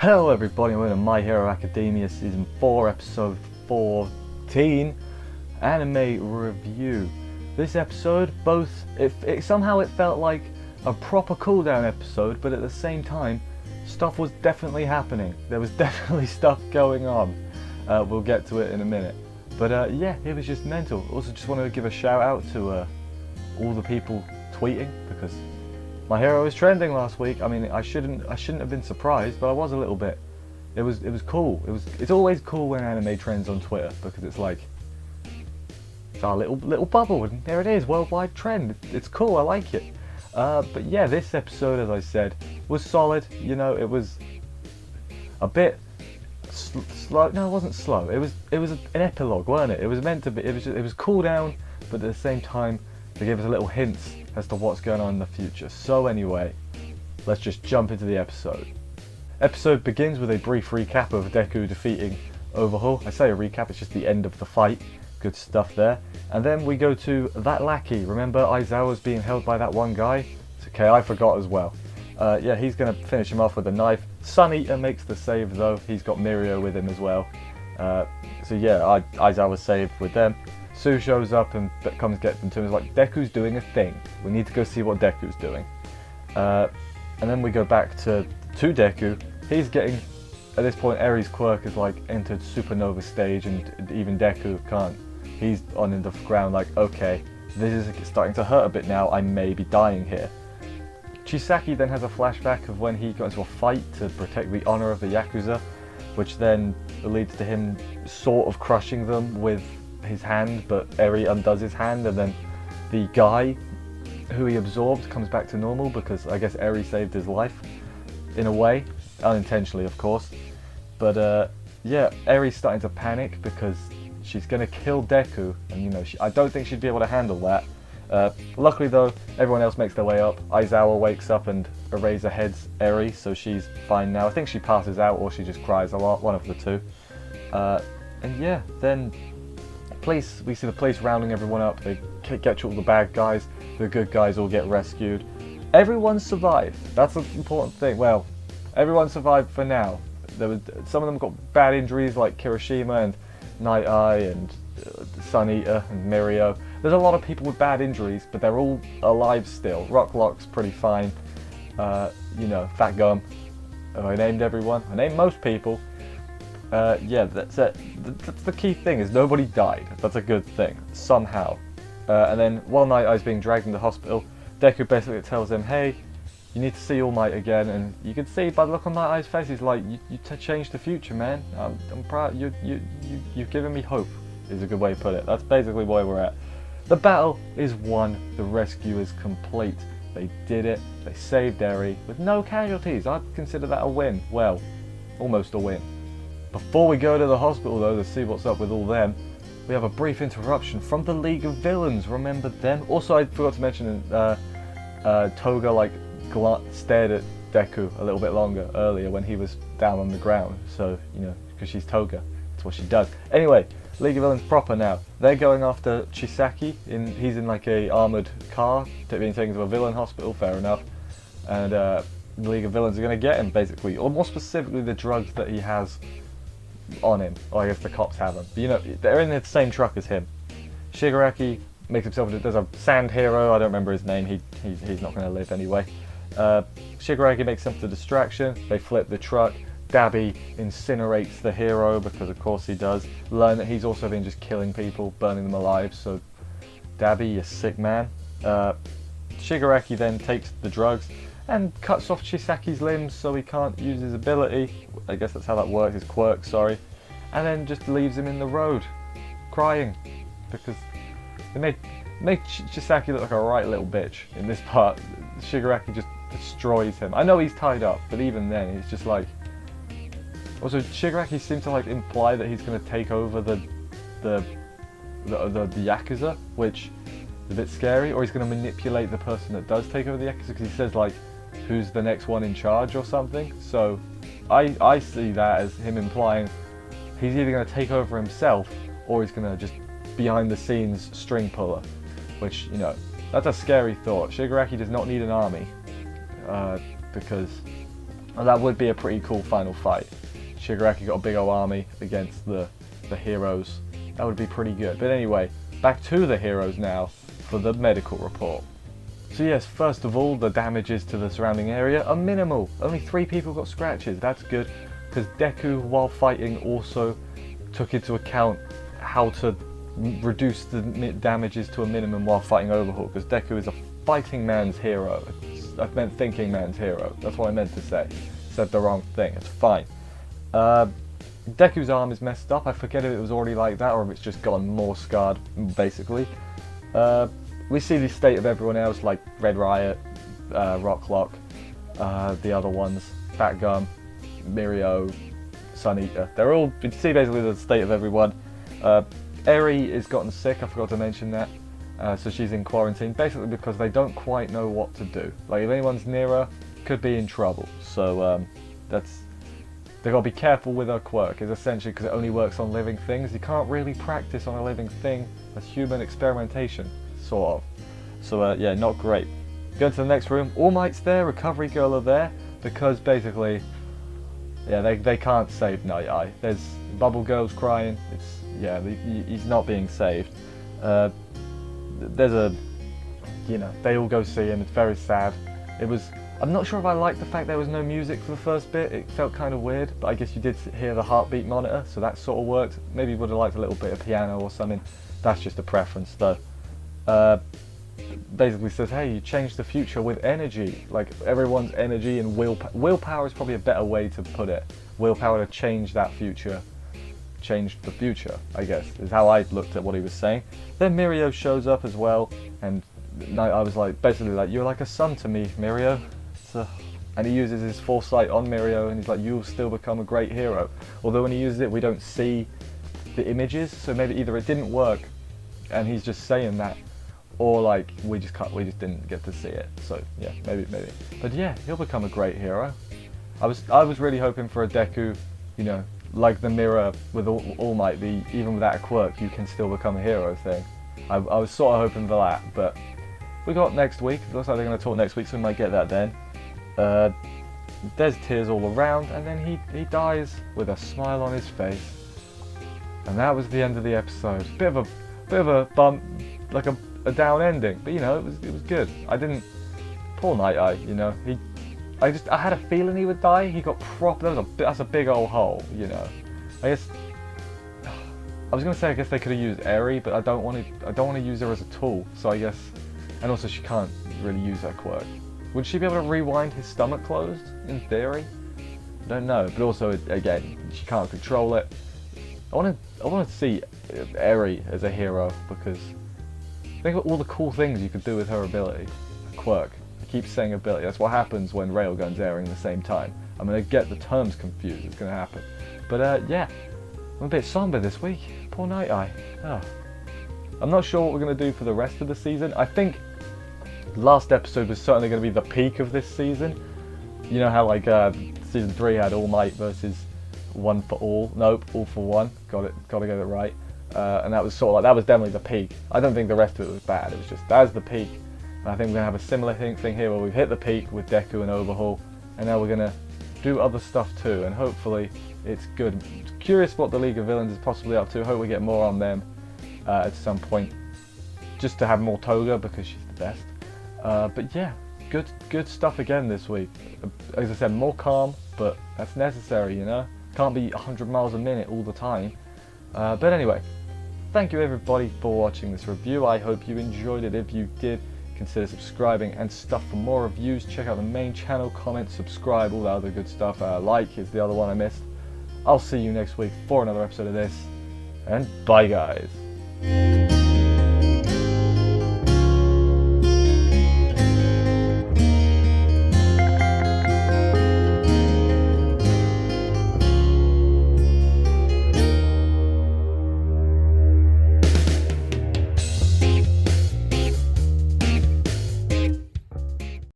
Hello everybody, we're in My Hero Academia Season 4, Episode 14, Anime Review. This episode, somehow it felt like a proper cooldown episode, but at the same time, stuff was definitely happening. There was definitely stuff going on. We'll get to it in a minute. But yeah, it was just mental. Also just wanted to give a shout out to all the people tweeting, because My Hero was trending last week. I mean, I shouldn't have been surprised, but I was a little bit. It was cool. It's always cool when anime trends on Twitter, because it's like it's our little bubble, and there it is, worldwide trend. It's cool. I like it. But yeah, this episode, as I said, was solid. You know, it was a bit slow. No, it wasn't slow. It was an epilogue, weren't it? It was meant to be. It was cool down, but at the same time, they gave us a little hints as to what's going on in the future. So anyway, let's just jump into the episode. Episode begins with a brief recap of Deku defeating Overhaul. I say a recap, it's just the end of the fight. Good stuff there. And then we go to that lackey. Remember Aizawa's being held by that one guy? It's okay, I forgot as well. Yeah, he's going to finish him off with a knife. Sun Eater makes the save though. He's got Mirio with him as well. So yeah, Aizawa's saved with them. Sue shows up and comes get them to him. He's like, Deku's doing a thing. We need to go see what Deku's doing. And then we go back to Deku. He's getting, at this point, Eri's quirk is like entered supernova stage, and even Deku can't. He's on the ground like, okay, this is starting to hurt a bit now. I may be dying here. Chisaki then has a flashback of when he got into a fight to protect the honor of the Yakuza, which then leads to him sort of crushing them with his hand, but Eri undoes his hand, and then the guy who he absorbed comes back to normal, because I guess Eri saved his life in a way, unintentionally of course. But yeah, Eri's starting to panic because she's going to kill Deku, and you know, I don't think she'd be able to handle that. Luckily though, everyone else makes their way up. Aizawa wakes up and Eraser heads Eri, so she's fine now. I think she passes out or she just cries a lot, one of the two. And yeah, then we see the police rounding everyone up. They catch all the bad guys, the good guys all get rescued. Everyone survived. That's an important thing. Well, everyone survived for now. Some of them got bad injuries, like Kirishima and Night Eye and Sun Eater and Mirio. There's a lot of people with bad injuries, but they're all alive still. Rocklock's pretty fine. You know, Fat Gum. I named everyone. I named most people. Yeah, that's it. That's the key thing, is nobody died. That's a good thing, somehow. And then while Night Eye's being dragged into hospital, Deku basically tells him, hey, you need to see All Might again, and you can see by the look on Night Eye's face, he's like, you changed the future, man. I'm proud. You've given me hope, is a good way to put it. That's basically where we're at. The battle is won. The rescue is complete. They did it. They saved Eri with no casualties. I'd consider that a win. Well, almost a win. Before we go to the hospital though to see what's up with all them, we have a brief interruption from the League of Villains. Remember them? Also, I forgot to mention Toga like stared at Deku a little bit longer earlier when he was down on the ground. So, you know, because she's Toga, that's what she does. Anyway, League of Villains proper now. They're going after Chisaki. He's in like a armoured car being taken to a villain hospital, fair enough. And the League of Villains are going to get him, basically. Or more specifically, the drugs that he has on him. Or I guess the cops have him. But you know, they're in the same truck as him. Shigaraki makes himself, there's a sand hero, I don't remember his name, he's not going to live anyway. Shigaraki makes himself a distraction, they flip the truck. Dabi incinerates the hero, because of course he does. Learn that he's also been just killing people, burning them alive, so Dabi, you sick man. Shigaraki then takes the drugs and cuts off Chisaki's limbs so he can't use his ability. I guess that's how that works, his quirk, sorry. And then just leaves him in the road, crying, because they make Chisaki look like a right little bitch in this part. Shigaraki just destroys him. I know he's tied up, but even then, he's just like... Also, Shigaraki seems to like imply that he's going to take over the Yakuza, which is a bit scary, or he's going to manipulate the person that does take over the Yakuza, because he says like, who's the next one in charge or something. So I see that as him implying he's either going to take over himself, or he's going to just behind the scenes string puller, which, you know, that's a scary thought. Shigaraki does not need an army, because And that would be a pretty cool final fight. Shigaraki got a big old army against the heroes. That would be pretty good. But anyway, back to the heroes now for the medical report. So yes, first of all, the damages to the surrounding area are minimal. Only 3 people got scratches. That's good, because Deku, while fighting, also took into account how to reduce the damages to a minimum while fighting Overhaul, because Deku is a fighting man's hero. I meant thinking man's hero. That's what I meant to say. Said the wrong thing. It's fine. Deku's arm is messed up. I forget if it was already like that or if it's just gotten more scarred, basically. We see the state of everyone else, like Red Riot, Rocklock, the other ones, Fat Gum, Mirio, Sun Eater. They're all, you see basically the state of everyone. Eri has gotten sick, I forgot to mention that. So she's in quarantine, basically because they don't quite know what to do. Like if anyone's near her, could be in trouble. So they've got to be careful with her quirk. It's essentially because it only works on living things. You can't really practice on a living thing. That's human experimentation, sort of. So yeah, not great. Go to the next room. All Might's there, Recovery Girl are there, because basically, yeah, they can't save Night Eye. There's Bubble Girl's crying. It's, yeah, he's not being saved. There's a, you know, they all go see him. It's very sad. It was. I'm not sure if I liked the fact there was no music for the first bit. It felt kind of weird, but I guess you did hear the heartbeat monitor, so that sort of worked. Maybe would have liked a little bit of piano or something. That's just a preference, though. Basically says, hey, you changed the future with energy. Like everyone's energy and willpower is probably a better way to put it. Willpower to change that future. Change the future, I guess, is how I looked at what he was saying. Then Mirio shows up as well, and I was like, basically like, you're like a son to me, Mirio. And he uses his foresight on Mirio, and he's like, you'll still become a great hero. Although when he uses it, we don't see the images, so maybe either it didn't work, and he's just saying that, or like we just didn't get to see it. So yeah, maybe. But yeah, he'll become a great hero. I was really hoping for a Deku, you know, like the mirror with All Might, even without a quirk, you can still become a hero thing. I was sort of hoping for that, but we got next week. It looks like they're going to talk next week, so we might get that then. There's tears all around, and then he dies with a smile on his face. And that was the end of the episode. Bit of a bump, like a down ending, but you know, it was good. Poor Night Eye, you know, I had a feeling he would die. He got that's a big old hole, you know. I guess I was gonna say I guess they could have used Eri, but I don't want to use her as a tool. So I guess, and also she can't really use her quirk. Would she be able to rewind his stomach closed? In theory, I don't know. But also, again, she can't control it. I want to see Eri as a hero, because think of all the cool things you could do with her ability, a quirk. I keep saying ability. That's what happens when Railgun's airing at the same time. I'm gonna get the terms confused. It's gonna happen. But yeah, I'm a bit somber this week. Poor Night Eye. Oh. I'm not sure what we're gonna do for the rest of the season. I think last episode was certainly going to be the peak of this season. You know how like season 3 had All Might versus One for All. Nope, All for One. Got to get it right. And that was sort of like, that was definitely the peak. I don't think the rest of it was bad. It was just, that's the peak. And I think we're going to have a similar thing here where we've hit the peak with Deku and Overhaul, and now we're going to do other stuff too, and hopefully it's good. Curious what the League of Villains is possibly up to. Hope we get more on them at some point, just to have more Toga because she's the best. But yeah, good stuff again this week. As I said, more calm, but that's necessary, you know? Can't be 100 miles a minute all the time. But anyway, thank you everybody for watching this review. I hope you enjoyed it. If you did, consider subscribing and stuff for more reviews. Check out the main channel, comment, subscribe, all that other good stuff. Like is the other one I missed. I'll see you next week for another episode of this, and bye guys.